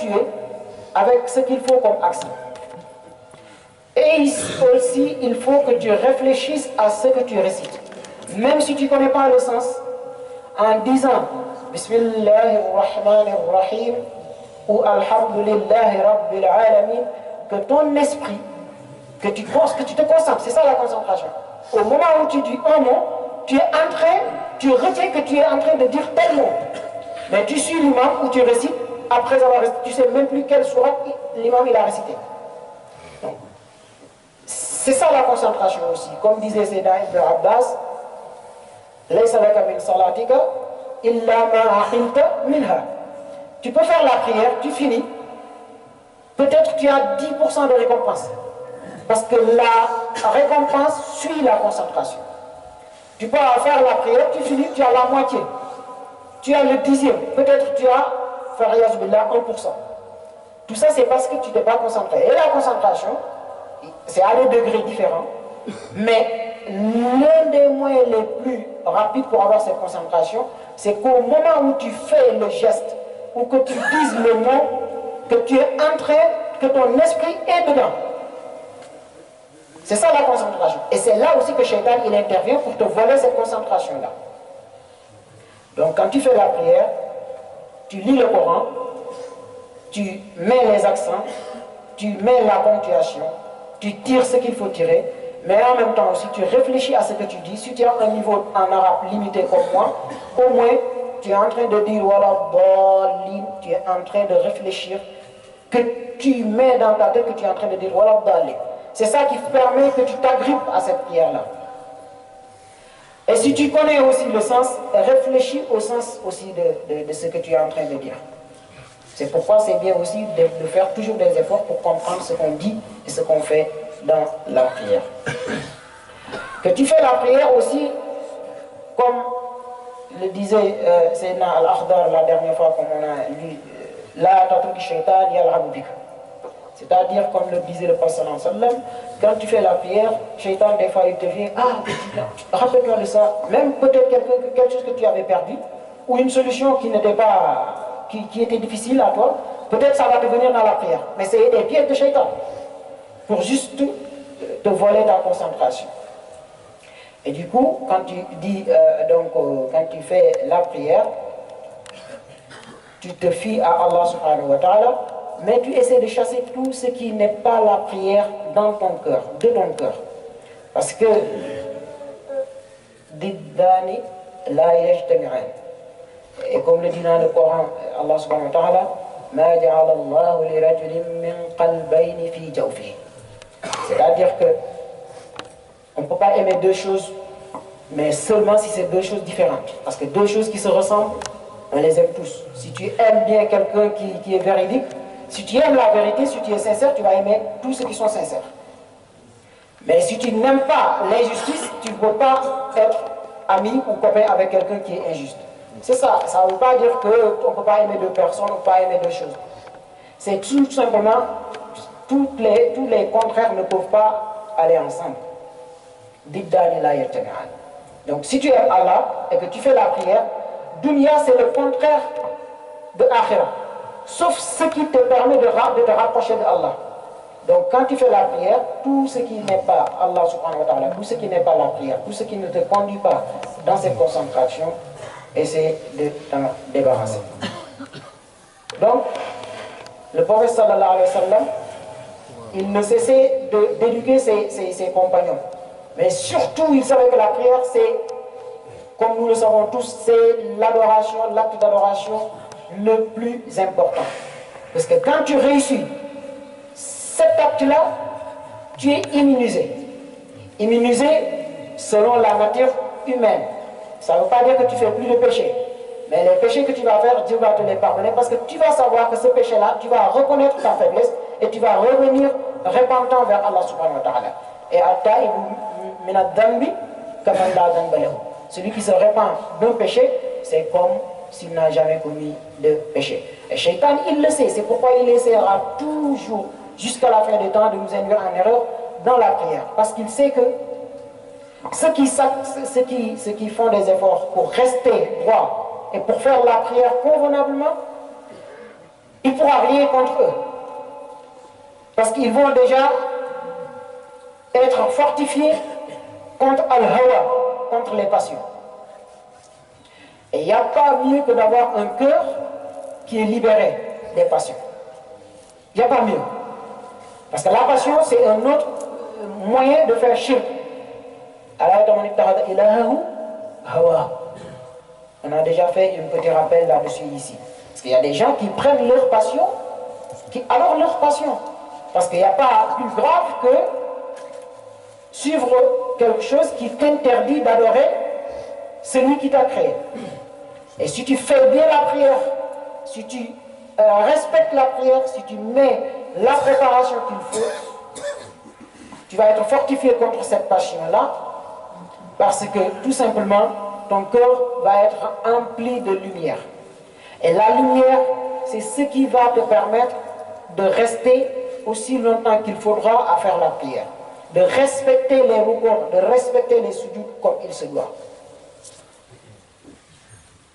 es avec ce qu'il faut comme action. Et aussi, il faut que tu réfléchisses à ce que tu récites. Même si tu ne connais pas le sens, en disant Bismillahirrahmanirrahim ou Alhamdulillahi Rabbil Alamin, que ton esprit, que tu te concentres, c'est ça la concentration. Au moment où tu dis un mot, tu retiens que tu es en train de dire tel mot. Mais tu suis l'imam ou tu récites, après avoir récité, tu ne sais même plus quelle sourate l'imam il a récité. C'est ça la concentration aussi. Comme disait Sayyidina Ibn Abbas, Laysa laka min salatika illa ma aqilta minha. Tu peux faire la prière, tu finis. Peut-être tu as 10% de récompense. Parce que la récompense suit la concentration. Tu peux faire la prière, tu finis, tu as la moitié. Tu as le 10e. Peut-être tu as, Fariyaz Billah, 1%. Tout ça, c'est parce que tu t'es pas concentré. Et la concentration, c'est à des degrés différents. Mais l'un des moyens les plus rapides pour avoir cette concentration, c'est qu'au moment où tu fais le geste, ou que tu dises le mot, que tu es en train, que ton esprit est dedans. C'est ça la concentration. Et c'est là aussi que Shaitan il intervient pour te voler cette concentration-là. Donc quand tu fais la prière, tu lis le Coran, tu mets les accents, tu mets la ponctuation, tu tires ce qu'il faut tirer, mais en même temps aussi tu réfléchis à ce que tu dis. Si tu as un niveau en arabe limité comme moi, au moins tu es en train de dire voilà, tu es en train de réfléchir, que tu mets dans ta tête que tu es en train de dire voilà, c'est ça qui permet que tu t'agrippes à cette prière-là. Et si tu connais aussi le sens, réfléchis au sens aussi de ce que tu es en train de dire. C'est pourquoi c'est bien aussi de faire toujours des efforts pour comprendre ce qu'on dit et ce qu'on fait dans la prière. Que tu fais la prière aussi, comme le disait Sayyidina Al-Akhdar la dernière fois, comme on a lu, La tatruki shaitan yal'abu bika. C'est-à-dire, comme le disait le prophète sallallahu alayhi wa sallam, quand tu fais la prière, Shaitan, des fois, il te vient, rappelle-toi de ça, même peut-être quelque chose que tu avais perdu, ou une solution qui n'était pas, qui était difficile à toi, peut-être ça va te venir dans la prière. Mais c'est des pièges de Shaitan, pour juste te voler ta concentration. Et du coup, quand tu dis, quand tu fais la prière, tu te fies à Allah subhanahu wa ta'ala, mais tu essaies de chasser tout ce qui n'est pas la prière dans ton cœur, de ton cœur. Parce que Diddani la yajtami'an. Et comme le dit dans le Coran, Allah subhanahu wa ta'ala, Ma ja'ala Allahu li rajulin min qalbayni fi jawfihi. C'est-à-dire que on ne peut pas aimer deux choses, mais seulement si c'est deux choses différentes. Parce que deux choses qui se ressemblent, on les aime tous. Si tu aimes bien quelqu'un qui est véridique, si tu aimes la vérité, si tu es sincère, tu vas aimer tous ceux qui sont sincères. Mais si tu n'aimes pas l'injustice, tu ne peux pas être ami ou copain avec quelqu'un qui est injuste. C'est ça. Ça ne veut pas dire qu'on ne peut pas aimer deux personnes, on ne peut pas aimer deux choses. C'est tout simplement, tous les contraires ne peuvent pas aller ensemble. Donc si tu aimes Allah et que tu fais la prière, Dunya c'est le contraire de Akhira. Sauf ce qui te permet de te rapprocher de Allah. Donc quand tu fais la prière, tout ce qui n'est pas Allah subhanahu wa ta'ala, tout ce qui n'est pas la prière, tout ce qui ne te conduit pas dans cette concentration, essaie de t'en débarrasser. Donc, le prophète sallallahu alayhi wa sallam, il ne cessait d'éduquer ses compagnons. Mais surtout, il savait que la prière, c'est, comme nous le savons tous, c'est l'adoration, l'acte d'adoration le plus important. Parce que quand tu réussis cet acte-là, tu es immunisé. Immunisé selon la nature humaine. Ça ne veut pas dire que tu fais plus de péché. Mais les péchés que tu vas faire, Dieu va te les pardonner parce que tu vas savoir que ce péché-là, tu vas reconnaître ta faiblesse et tu vas revenir repentant vers Allah subhanahu wa ta'ala. Et celui qui se répand d'un péché, c'est comme s'il n'a jamais commis de péché. Et Shaitan, il le sait, c'est pourquoi il essaiera toujours, jusqu'à la fin des temps, de nous induire en erreur dans la prière. Parce qu'il sait que ceux qui font des efforts pour rester droit et pour faire la prière convenablement, il ne pourra rien contre eux. Parce qu'ils vont déjà être fortifiés contre al-hawa, contre les passions. Et il n'y a pas mieux que d'avoir un cœur qui est libéré des passions. Il n'y a pas mieux. Parce que la passion, c'est un autre moyen de faire shirk. On a déjà fait un petit rappel là-dessus ici. Parce qu'il y a des gens qui prennent leur passion, qui adorent leur passion. Parce qu'il n'y a pas plus grave que suivre quelque chose qui t'interdit d'adorer celui qui t'a créé. Et si tu fais bien la prière, si tu respectes la prière, si tu mets la préparation qu'il faut, tu vas être fortifié contre cette passion-là, parce que tout simplement, ton cœur va être empli de lumière. Et la lumière, c'est ce qui va te permettre de rester aussi longtemps qu'il faudra à faire la prière, de respecter les rukus, de respecter les sujud comme il se doit.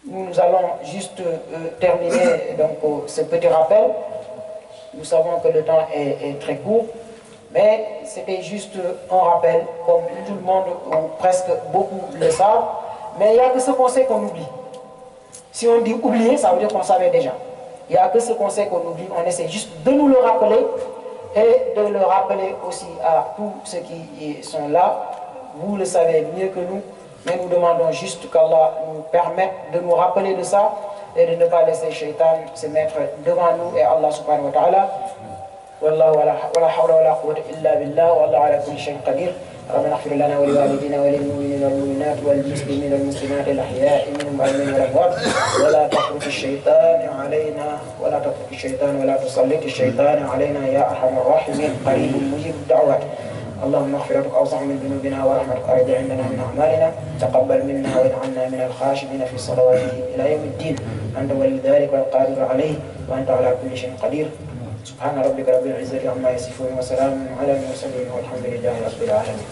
Nous allons juste terminer donc, ce petit rappel. Nous savons que le temps est très court, mais c'était juste un rappel, comme tout le monde, ou presque beaucoup le savent, mais il n'y a que ce conseil qu'on oublie. Si on dit oublier, ça veut dire qu'on savait déjà. Il n'y a que ce conseil qu'on oublie, on essaie juste de nous le rappeler et de le rappeler aussi à tous ceux qui sont là. Vous le savez mieux que nous, mais nous demandons juste qu'Allah nous permette de nous rappeler de ça et de ne pas laisser Shaitan se mettre devant nous et Allah subhanahu wa ta'ala. Wallahu wala hawla wala quwwata illa billah wallahu ala kulli shay'in qadir. ربنا اغفر لنا ولوالدينا وللمؤمنين والمؤمنات والمسلمين والمسلمات الاحياء منهم والاموات ولا تترك الشيطان علينا ولا تسلط الشيطان علينا يا ارحم الراحمين قريب مجيب الدعوات. اللهم مغفرتك اوسع من ذنوبنا ورحمتك ارجع عندنا من اعمالنا تقبل منا واجعلنا من الخاشعين في صلواتك الى يوم الدين. انت ولي ذلك والقادر عليه وانت على كل شيء قدير. سبحان ربك رب العزة عما يصفون وسلام على المرسلين والحمد لله رب العالمين.